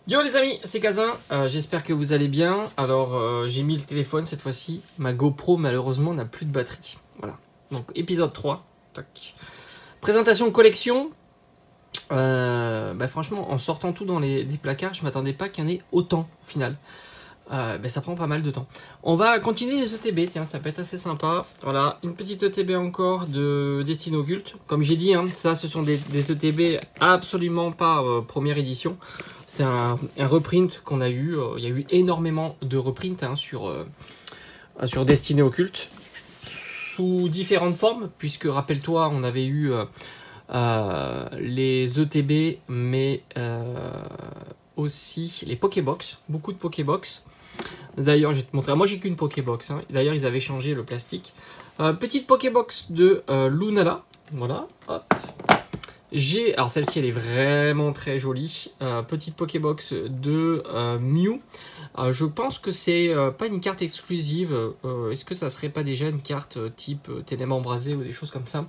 Yo les amis, c'est Kazin, j'espère que vous allez bien. Alors j'ai mis le téléphone cette fois-ci, ma GoPro malheureusement n'a plus de batterie. Voilà, donc épisode 3, tac. Présentation collection, franchement en sortant tout dans des placards, je m'attendais pas qu'il y en ait autant au final. Ça prend pas mal de temps. On va continuer les ETB, tiens, ça peut être assez sympa. Voilà, une petite ETB encore de Destinée Occulte. Comme j'ai dit, hein, ça ce sont des ETB absolument pas première édition. C'est un reprint qu'on a eu. Il y a eu énormément de reprints hein, sur Destinée Occulte. Sous différentes formes, puisque rappelle-toi, on avait eu les ETB, mais aussi les Pokébox, beaucoup de Pokébox. D'ailleurs, je vais te montrer. Moi, j'ai qu'une Pokébox. Hein. D'ailleurs, ils avaient changé le plastique. Petite Pokébox de Lunala. Voilà. Hop. Alors, celle-ci, elle est vraiment très jolie. Petite Pokébox de Mew. Je pense que c'est pas une carte exclusive. Est-ce que ça serait pas déjà une carte type Ténèbres Embrasées ou des choses comme ça?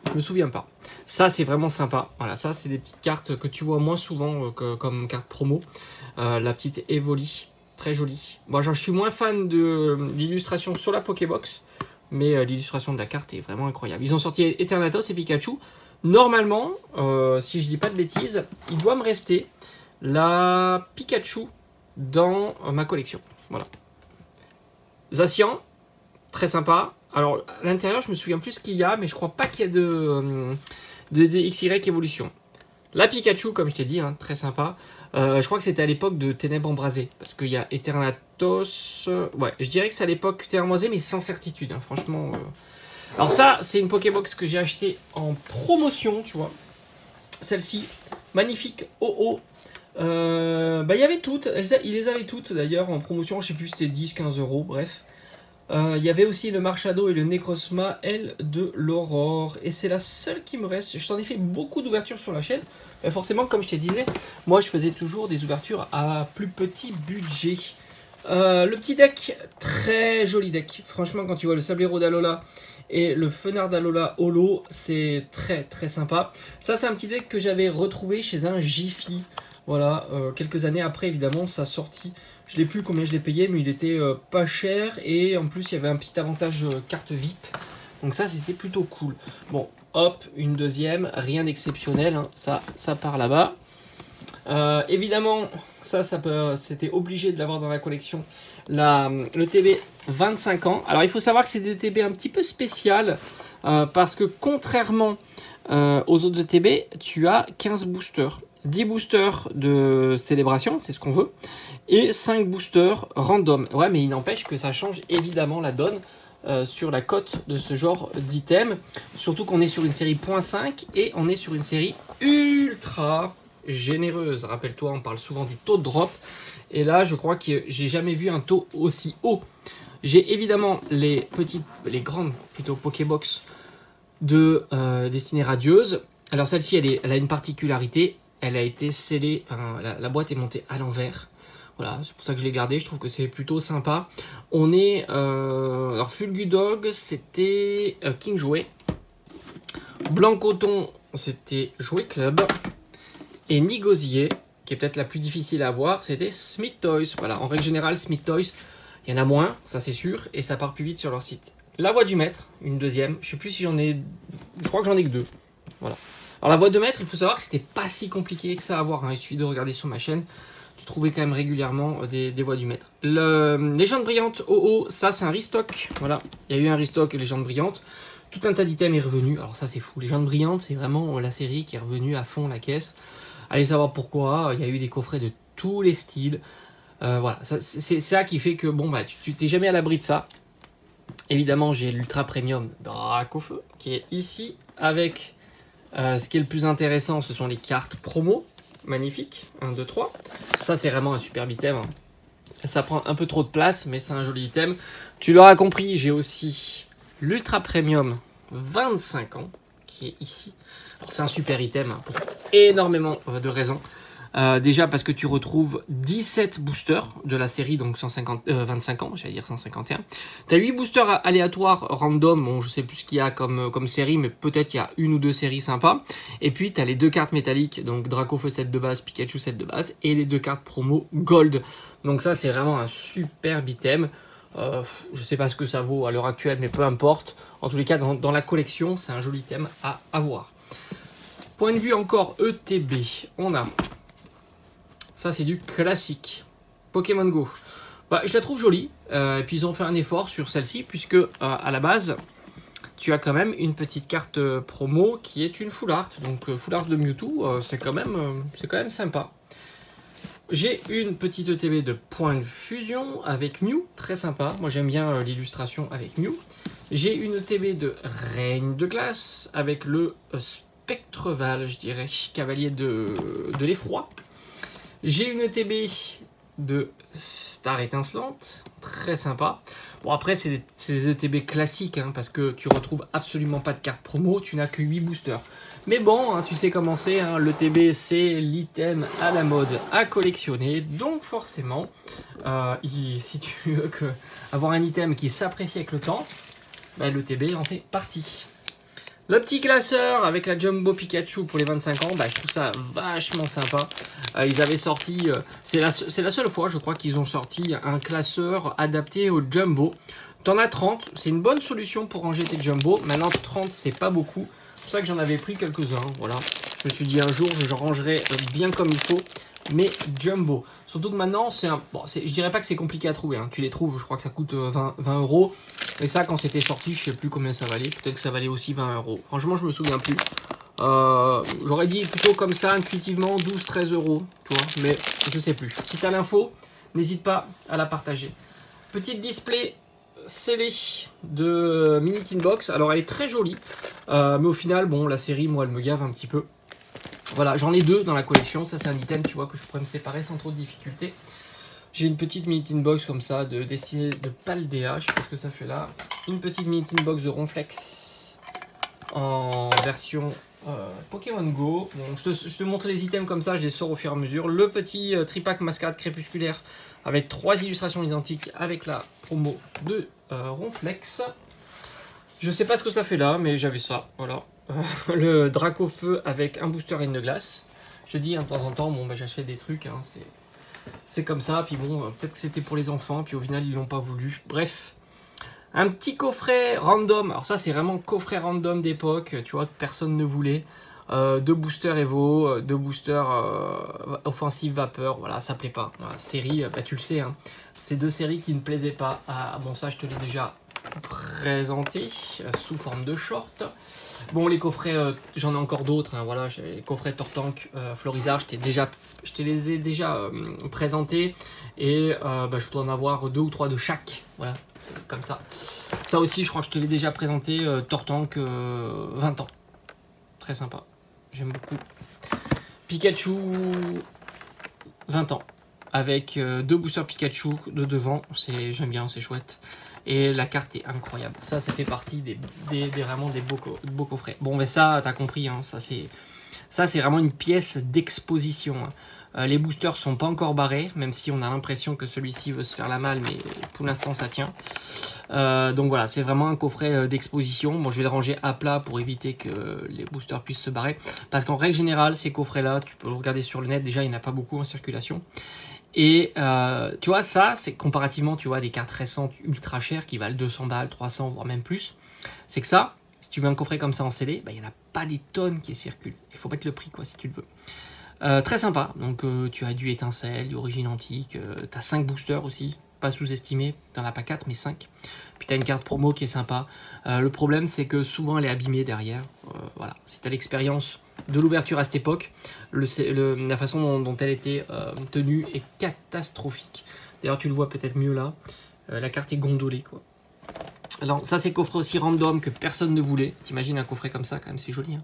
Je me souviens pas. Ça, c'est vraiment sympa. Voilà, ça, c'est des petites cartes que tu vois moins souvent comme carte promo. La petite Evoli. Très jolie. Moi, je suis moins fan de l'illustration sur la Pokébox, mais l'illustration de la carte est vraiment incroyable. Ils ont sorti Eternatus et Pikachu. Normalement, si je dis pas de bêtises, il doit me rester la Pikachu dans ma collection. Voilà. Zacian, très sympa. Alors, à l'intérieur, je me souviens plus ce qu'il y a, mais je crois pas qu'il y a de XY évolution. La Pikachu, comme je t'ai dit, hein, très sympa. Je crois que c'était à l'époque de Ténèbres Embrasées. Parce qu'il y a Eternatus. Ouais, je dirais que c'est à l'époque Ténèbres Embrasées, mais sans certitude. Hein, franchement. Alors, ça, c'est une Pokébox que j'ai achetée en promotion, tu vois. Celle-ci, magnifique OO. Il y avait toutes. Ils les avaient toutes d'ailleurs en promotion. Je sais plus si c'était 10-15 euros. Bref. Il y avait aussi le Marshado et le Necrozma L de l'Aurore. Et c'est la seule qui me reste. Je t'en ai fait beaucoup d'ouvertures sur la chaîne. Mais forcément, comme je te disais, moi je faisais toujours des ouvertures à plus petit budget. Le petit deck, très joli deck. Franchement, quand tu vois le Sablero d'Alola et le Fenard d'Alola Holo, c'est très très sympa. Ça, c'est un petit deck que j'avais retrouvé chez un Jiffy. Voilà, quelques années après, évidemment, sa sortie. Je ne sais plus combien je l'ai payé, mais il était pas cher. Et en plus, il y avait un petit avantage carte VIP. Donc ça, c'était plutôt cool. Bon, hop, une deuxième. Rien d'exceptionnel. Hein. Ça part là-bas. Évidemment, c'était obligé de l'avoir dans la collection. Le TB 25 ans. Alors, il faut savoir que c'est des TB un petit peu spécial. Parce que contrairement aux autres TB, tu as 15 boosters. 10 boosters de célébration, c'est ce qu'on veut, et 5 boosters random. Ouais, mais il n'empêche que ça change évidemment la donne sur la cote de ce genre d'item. Surtout qu'on est sur une série .5 et on est sur une série ultra généreuse. Rappelle-toi, on parle souvent du taux de drop. Et là, je crois que j'ai jamais vu un taux aussi haut. J'ai évidemment les grandes plutôt Pokébox de Destinée Radieuse. Alors celle-ci, elle a une particularité. Elle a été scellée, enfin la boîte est montée à l'envers. Voilà, c'est pour ça que je l'ai gardée, je trouve que c'est plutôt sympa. On est, alors Fulgudog, c'était King Jouet. Blanc Coton, c'était Jouet Club. Et Nigosier, qui est peut-être la plus difficile à avoir, c'était Smith Toys. Voilà, en règle générale, Smith Toys, il y en a moins, ça c'est sûr, et ça part plus vite sur leur site. La voix du maître, une deuxième, je sais plus si j'en ai, je crois que j'en ai que deux. Voilà. Alors la voix de maître, il faut savoir que c'était pas si compliqué que ça à avoir. Hein. Il suffit de regarder sur ma chaîne. Tu trouvais quand même régulièrement des voix du maître. Légende brillante OO, ça c'est un restock. Voilà, il y a eu un restock Légende brillante. Tout un tas d'items est revenu. Alors ça c'est fou. Légende brillante, c'est vraiment la série qui est revenue à fond la caisse. Allez savoir pourquoi. Il y a eu des coffrets de tous les styles. Voilà, c'est ça qui fait que bon tu t'es jamais à l'abri de ça. Évidemment, j'ai l'ultra premium Dracofeu qui est ici avec. Ce qui est le plus intéressant, ce sont les cartes promo. Magnifique. 1, 2, 3. Ça, c'est vraiment un superbe item. Hein. Ça prend un peu trop de place, mais c'est un joli item. Tu l'auras compris, j'ai aussi l'Ultra Premium 25 ans, qui est ici. Alors, c'est un super item hein, pour énormément de raisons. Déjà parce que tu retrouves 17 boosters de la série, donc 25 ans, j'allais dire 151. Tu as 8 boosters aléatoires random, bon je sais plus ce qu'il y a comme série, mais peut-être il y a une ou deux séries sympas. Et puis tu as les 2 cartes métalliques, donc Dracofeu set de base, Pikachu set de base, et les 2 cartes promo Gold. Donc ça c'est vraiment un super item. Je sais pas ce que ça vaut à l'heure actuelle, mais peu importe. En tous les cas, dans la collection, c'est un joli item à avoir. Point de vue encore ETB, on a... Ça, c'est du classique. Pokémon Go. Bah, je la trouve jolie. Et puis, ils ont fait un effort sur celle-ci, puisque à la base, tu as quand même une petite carte promo qui est une full art. Donc, full art de Mewtwo, c'est quand même sympa. J'ai une petite ETB de point de fusion avec Mew, très sympa. Moi, j'aime bien l'illustration avec Mew. J'ai une ETB de Règne de glace avec le Spectreval, je dirais, cavalier de l'effroi. J'ai une ETB de Star étincelante, très sympa. Bon après c'est des ETB classiques, hein, parce que tu retrouves absolument pas de carte promo, tu n'as que 8 boosters. Mais bon, hein, tu sais comment c'est, hein, l'ETB c'est l'item à la mode à collectionner, donc forcément, si tu veux avoir un item qui s'apprécie avec le temps, bah, l'ETB en fait partie. Le petit classeur avec la Jumbo Pikachu pour les 25 ans, bah, je trouve ça vachement sympa. Ils avaient sorti, c'est la seule fois je crois qu'ils ont sorti un classeur adapté au Jumbo. T'en as 30, c'est une bonne solution pour ranger tes Jumbo. Maintenant 30 c'est pas beaucoup, c'est pour ça que j'en avais pris quelques-uns. Voilà. Je me suis dit un jour je rangerai bien comme il faut mes Jumbo. Surtout que maintenant c'est un... Bon, je dirais pas que c'est compliqué à trouver, hein. Tu les trouves, je crois que ça coûte 20 €. Et ça, quand c'était sorti, je sais plus combien ça valait. Peut-être que ça valait aussi 20 €. Franchement, je me souviens plus. J'aurais dit plutôt comme ça, intuitivement, 12-13 €. Tu vois, mais je sais plus. Si tu as l'info, n'hésite pas à la partager. Petite display scellée de Mini Tin Box. Alors, elle est très jolie. Mais au final, bon, la série, moi, elle me gave un petit peu. Voilà, j'en ai 2 dans la collection. Ça, c'est un item, tu vois, que je pourrais me séparer sans trop de difficulté. J'ai une petite mini tin box comme ça de destinée de Paldea, je sais pas ce que ça fait là. Une petite mini tin box de Ronflex en version Pokémon Go. Bon, je te montre les items comme ça, je les sors au fur et à mesure. Le petit tripack mascarade crépusculaire avec 3 illustrations identiques avec la promo de Ronflex. Je sais pas ce que ça fait là, mais j'avais ça, voilà. Le Dracofeu avec un booster Reine de glace. Je dis hein, de temps en temps, bon bah j'achète des trucs, hein, c'est comme ça, puis bon, peut-être que c'était pour les enfants, puis au final ils l'ont pas voulu. Bref, un petit coffret random. Alors ça c'est vraiment coffret random d'époque, tu vois, que personne ne voulait. 2 boosters Evo, 2 boosters offensive vapeur, voilà, ça plaît pas. Voilà, série, bah, tu le sais, hein, c'est 2 séries qui ne plaisaient pas. Ah, bon, ça je te l'ai déjà présenté sous forme de short. Bon, les coffrets, j'en ai encore d'autres, hein, voilà, les coffrets Tortank, Florizard, je te les ai déjà présentés, et bah, je dois en avoir 2 ou 3 de chaque, voilà, comme ça. Ça aussi, je crois que je te l'ai déjà présenté, Tortank 20 ans, très sympa, j'aime beaucoup. Pikachu 20 ans, avec 2 boosters Pikachu de devant, j'aime bien, c'est chouette. Et la carte est incroyable. Ça fait partie vraiment des beaux coffrets. Bon, mais ça, t'as compris, hein, ça c'est vraiment une pièce d'exposition. Hein. Les boosters sont pas encore barrés, même si on a l'impression que celui-ci veut se faire la malle, mais pour l'instant ça tient. Donc voilà, c'est vraiment un coffret d'exposition. Bon, je vais le ranger à plat pour éviter que les boosters puissent se barrer. Parce qu'en règle générale, ces coffrets-là, tu peux le regarder sur le net, déjà il n'y en a pas beaucoup en circulation. Et tu vois, ça, c'est comparativement, tu vois, des cartes récentes ultra chères qui valent 200 balles, 300, voire même plus. C'est que ça, si tu veux un coffret comme ça en scellé, bah, il n'y en a pas des tonnes qui circulent. Il faut mettre le prix, quoi, si tu le veux. Très sympa. Donc, tu as du étincelle, du origine antique. Tu as 5 boosters aussi, pas sous-estimé. Tu n'en as pas 4, mais 5. Puis tu as une carte promo qui est sympa. Le problème, c'est que souvent, elle est abîmée derrière. Voilà. Si tu as l'expérience de l'ouverture à cette époque, la façon dont elle était tenue est catastrophique. D'ailleurs, tu le vois peut-être mieux là. La carte est gondolée, quoi. Alors, ça, c'est coffret aussi random que personne ne voulait. T'imagines un coffret comme ça, quand même, c'est joli. Hein.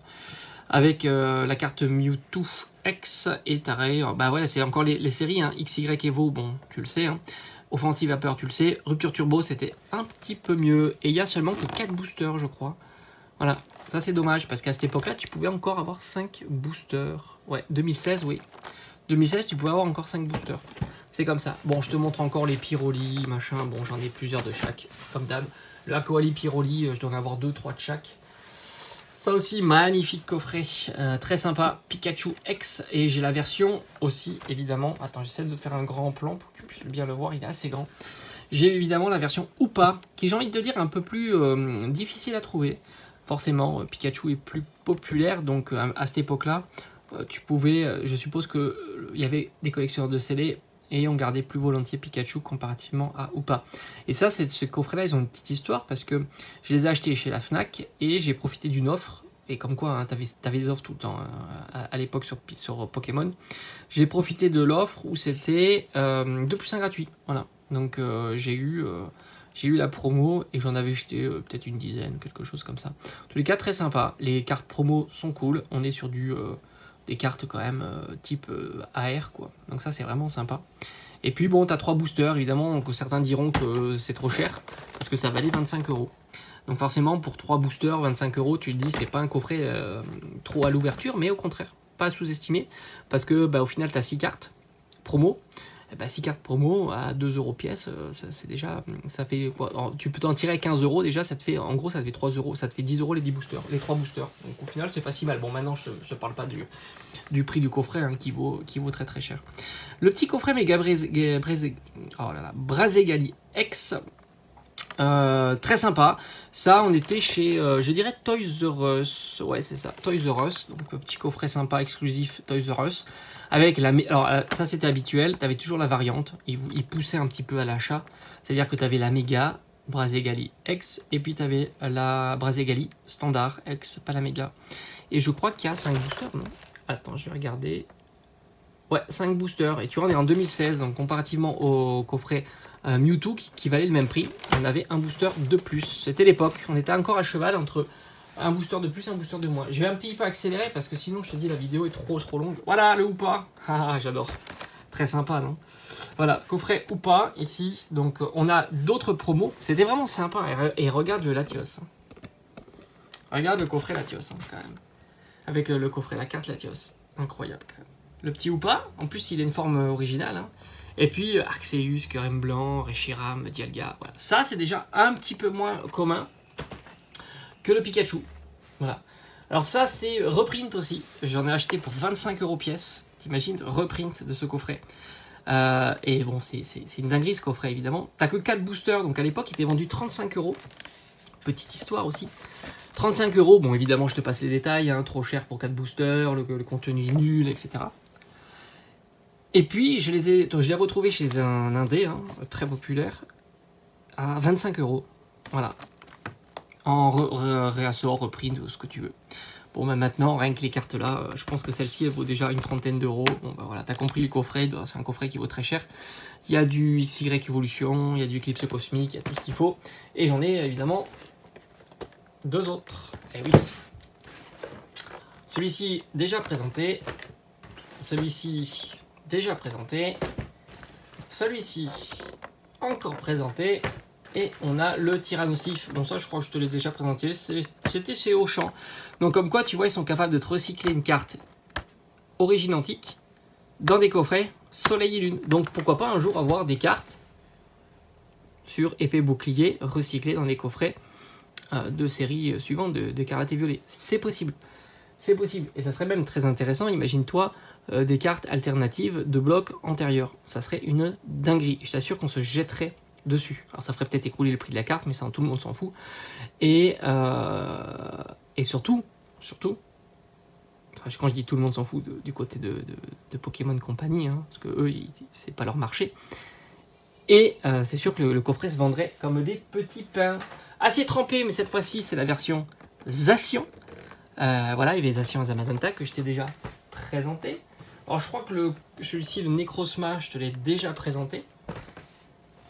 Avec la carte Mewtwo X et Taré. Bah ouais, c'est encore les séries. Hein. XY Evo, bon, tu le sais. Hein. Offensive Vapeur, tu le sais. Rupture Turbo, c'était un petit peu mieux. Et il y a seulement que 4 boosters, je crois. Voilà. Ça c'est dommage parce qu'à cette époque là tu pouvais encore avoir 5 boosters. Ouais, 2016 oui. 2016, tu pouvais avoir encore 5 boosters. C'est comme ça. Bon, je te montre encore les Pyroli, machin. Bon, j'en ai plusieurs de chaque, comme d'hab. Le Aquali Pyroli, je dois en avoir 2-3 de chaque. Ça aussi, magnifique coffret. Très sympa. Pikachu X. Et j'ai la version aussi, évidemment. Attends, j'essaie de faire un grand plan pour que tu puisses bien le voir. Il est assez grand. J'ai évidemment la version Hoopa, qui, j'ai envie de te dire, un peu plus difficile à trouver. Forcément, Pikachu est plus populaire. Donc, à cette époque-là, tu pouvais... je suppose qu'il y avait des collectionneurs de scellés et on gardait plus volontiers Pikachu comparativement à Hoopa. Et ça, ce coffret-là, ils ont une petite histoire parce que je les ai achetés chez la Fnac et j'ai profité d'une offre. Et comme quoi, hein, tu avais des offres tout le temps à l'époque sur Pokémon. J'ai profité de l'offre où c'était 2+1 gratuit. Voilà. Donc j'ai eu la promo et j'en avais jeté peut-être une dizaine, quelque chose comme ça. En tous les cas, très sympa. Les cartes promo sont cool. On est sur des cartes quand même type AR, quoi. Donc ça, c'est vraiment sympa. Et puis bon, tu as 3 boosters, évidemment, que certains diront que c'est trop cher, parce que ça valait 25 €. Donc forcément, pour 3 boosters, 25 €, tu te dis, c'est pas un coffret trop à l'ouverture, mais au contraire, pas à sous-estimer, parce que bah, au final, tu as 6 cartes promo. Et bah, 6 cartes promo à 2 € pièce, c'est déjà, ça fait quoi? Alors, tu peux t'en tirer 15 € déjà, ça te fait, en gros, ça te fait 3 €, ça te fait 10 € les 10 boosters, les 3 boosters. Donc au final, c'est pas si mal. Bon, maintenant, je te parle pas du prix du coffret hein, qui vaut très très cher. Le petit coffret Mega Brazegali X, très sympa. Ça, on était chez, je dirais Toys R Us. Ouais, c'est ça, Toys R Us. Donc, un petit coffret sympa, exclusif Toys R Us. Avec alors, ça, c'était habituel. Tu avais toujours la variante. Il poussait un petit peu à l'achat. C'est-à-dire que tu avais la Mega Brazegali X. Et puis, tu avais la Brazegali Standard X, pas la Mega. Et je crois qu'il y a 5 boosters, non? Attends, je vais regarder. Ouais, 5 boosters. Et tu vois, on est en 2016. Donc, comparativement au coffret Mewtwo qui valait le même prix, on avait un booster de plus. C'était l'époque, on était encore à cheval entre un booster de plus et un booster de moins. Je vais un petit peu accélérer parce que sinon je te dis la vidéo est trop longue. Voilà le Hoopa, j'adore. Très sympa, non? Voilà, coffret Hoopa ici. Donc on a d'autres promos. C'était vraiment sympa. Et regarde le Latios. Regarde le coffret Latios hein, quand même. Avec le coffret, la carte Latios. Incroyable quand même. Le petit Hoopa, en plus il a une forme originale. Hein. Et puis Arceus, Kyurem Blanc, Reshiram, Dialga. Voilà. Ça, c'est déjà un petit peu moins commun que le Pikachu. Voilà. Alors ça, c'est reprint aussi. J'en ai acheté pour 25 € pièce. T'imagines, reprint de ce coffret. Et bon, c'est une dinguerie ce coffret, évidemment. T'as que 4 boosters, donc à l'époque, il était vendu 35 €. Petite histoire aussi. 35 €, bon, évidemment, je te passe les détails. Hein, trop cher pour 4 boosters, le contenu est nul, etc. Et puis, je l'ai retrouvé chez un indé, hein, très populaire, à 25 €. Voilà. En réassort, reprint, ce que tu veux. Bon, bah maintenant, rien que les cartes là, je pense que celle-ci, elle vaut déjà une trentaine d'euros. Bon, bah voilà, t'as compris le coffret, c'est un coffret qui vaut très cher. Il y a du XY Evolution, il y a du Eclipse Cosmique, il y a tout ce qu'il faut. Et j'en ai évidemment 2 autres. Eh oui. Celui-ci, déjà présenté. Celui-ci... déjà présenté, celui-ci encore présenté, et on a le Tyrannosif. Bon, ça je crois que je te l'ai déjà présenté, c'était chez Auchan. Donc comme quoi, tu vois, ils sont capables de te recycler une carte origine antique dans des coffrets Soleil et Lune. Donc pourquoi pas un jour avoir des cartes sur épée bouclier recyclées dans les coffrets de séries suivantes de Écarlate et Violet. C'est possible. C'est possible. Et ça serait même très intéressant, imagine-toi, des cartes alternatives de blocs antérieurs. Ça serait une dinguerie. Je t'assure qu'on se jetterait dessus. Alors ça ferait peut-être écouler le prix de la carte, mais ça, tout le monde s'en fout. Et surtout, enfin, quand je dis tout le monde s'en fout, du côté de Pokémon Company, hein, parce que eux, c'est pas leur marché. Et c'est sûr que le coffret se vendrait comme des petits pains. Acier trempé, mais cette fois-ci, c'est la version Zacian. Voilà, il y avait Zacian Zamazenta que je t'ai déjà présenté. Alors je crois que celui-ci, le Necrosma, je te l'ai déjà présenté.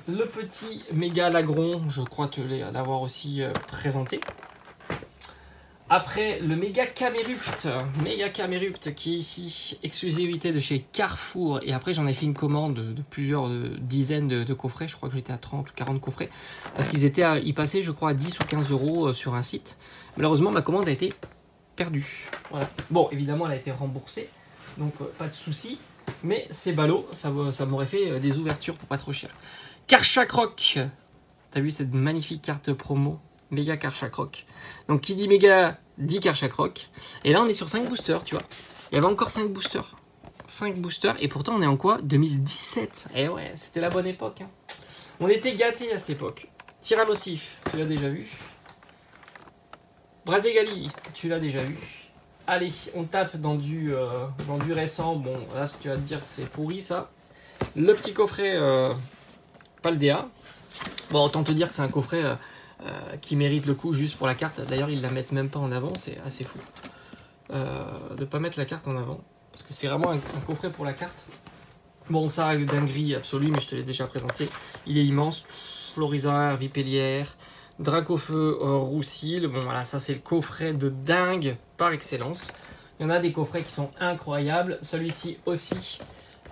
Le petit Méga Lagron, je crois te l'avoir aussi présenté. Après, le Méga Camerupt qui est ici, exclusivité de chez Carrefour. Et après, j'en ai fait une commande de plusieurs dizaines de coffrets. Je crois que j'étais à 30 ou 40 coffrets. Parce ils passaient, je crois, à 10 ou 15 € sur un site. Malheureusement, ma commande a été perdue. Voilà. Bon, évidemment, elle a été remboursée. Donc, pas de souci. Mais c'est ballot, ça m'aurait fait des ouvertures pour pas trop cher. Karchak Rock. T'as vu cette magnifique carte promo? Méga Karchak Rock. Donc qui dit méga dit Karchak Rock. Et là on est sur 5 boosters, tu vois. Il y avait encore 5 boosters. 5 boosters, et pourtant on est en quoi? 2017. Et ouais, c'était la bonne époque. Hein. On était gâtés à cette époque. Tyrannosif, tu l'as déjà vu. Brazegali, tu l'as déjà vu. Allez, on tape dans du récent. Bon, là, tu vas te dire, c'est pourri, ça. Le petit coffret Paldea. Bon, autant te dire que c'est un coffret qui mérite le coup juste pour la carte. D'ailleurs, ils la mettent même pas en avant, c'est assez fou. De pas mettre la carte en avant. Parce que c'est vraiment un coffret pour la carte. Bon, ça, dinguerie absolue, mais je te l'ai déjà présenté. Il est immense. Florizard, Vipellière, Dracofeu, Roussil. Bon, voilà, ça, c'est le coffret de dingue par excellence. Il y en a des coffrets qui sont incroyables. Celui-ci aussi.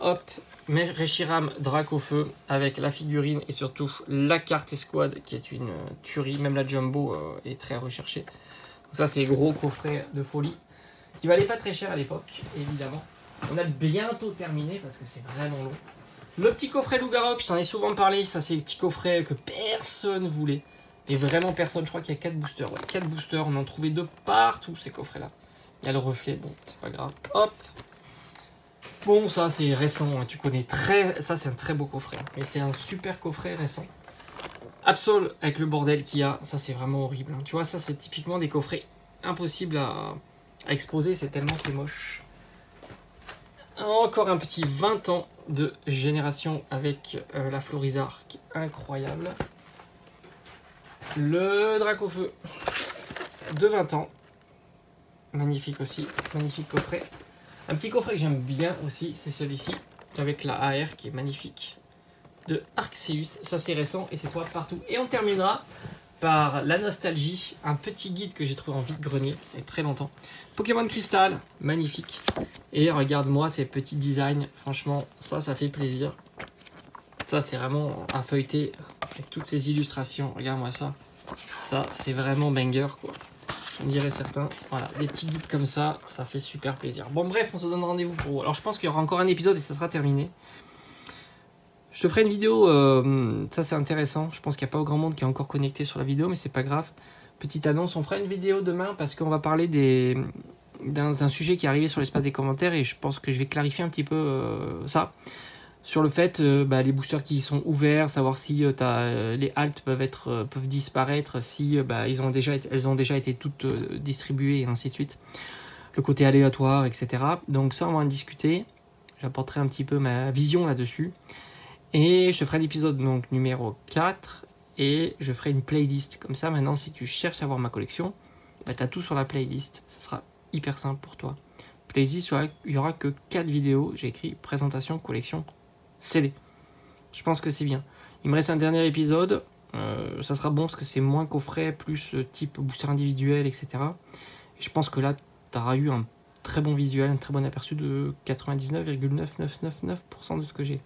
Hop, Reshiram Dracofeu avec la figurine et surtout la carte escouade qui est une tuerie. Même la Jumbo est très recherchée. Donc ça, c'est les gros coffrets de folie qui valaient pas très cher à l'époque, évidemment. On a bientôt terminé parce que c'est vraiment long. Le petit coffret Lougarok, je t'en ai souvent parlé. Ça, c'est le petit coffret que personne voulait. Et vraiment personne. Je crois qu'il y a 4 boosters. Ouais, 4 boosters. On en trouvait de partout, ces coffrets-là. Il y a le reflet. Bon, c'est pas grave. Hop. Bon, ça, c'est récent. Hein, tu connais très... Ça, c'est un très beau coffret. Mais c'est un super coffret récent. Absol, avec le bordel qu'il y a. Ça, c'est vraiment horrible. Hein. Tu vois, ça, c'est typiquement des coffrets impossibles à exposer. C'est tellement c'est moche. Encore un petit 20 ans de génération avec la Florizard qui est incroyable. Le Dracofeu de 20 ans. Magnifique aussi, magnifique coffret. Un petit coffret que j'aime bien aussi, c'est celui-ci avec la AR qui est magnifique. De Arceus, ça c'est récent et c'est toi partout. Et on terminera par la nostalgie, un petit guide que j'ai trouvé en vide-grenier il y a très longtemps. Pokémon Crystal, magnifique. Et regarde-moi ces petits designs, franchement, ça fait plaisir. Ça, c'est vraiment à feuilleter avec toutes ces illustrations. Regarde-moi ça. Ça, c'est vraiment banger, quoi. On dirait certains. Voilà, des petits guides comme ça, ça fait super plaisir. Bon, bref, on se donne rendez-vous pour... Alors, je pense qu'il y aura encore un épisode et ça sera terminé. Je te ferai une vidéo, ça c'est intéressant. Je pense qu'il n'y a pas grand monde qui est encore connecté sur la vidéo, mais c'est pas grave. Petite annonce, on fera une vidéo demain parce qu'on va parler d'un sujet qui est arrivé sur l'espace des commentaires et je pense que je vais clarifier un petit peu ça. Sur le fait, les boosters qui sont ouverts, savoir si les halts peuvent disparaître, si elles ont déjà été toutes distribuées et ainsi de suite. Le côté aléatoire, etc. Donc ça, on va en discuter. J'apporterai un petit peu ma vision là-dessus. Et je ferai l'épisode donc numéro 4 et je ferai une playlist. Comme ça, maintenant, si tu cherches à voir ma collection, tu as tout sur la playlist. Ça sera hyper simple pour toi. Playlist, il n'y aura que 4 vidéos. J'ai écrit présentation, collection, CD. Je pense que c'est bien. Il me reste un dernier épisode. Ça sera bon parce que c'est moins coffret, plus type booster individuel, etc. Et je pense que là, tu auras eu un très bon visuel, un très bon aperçu de 99,9999% de ce que j'ai.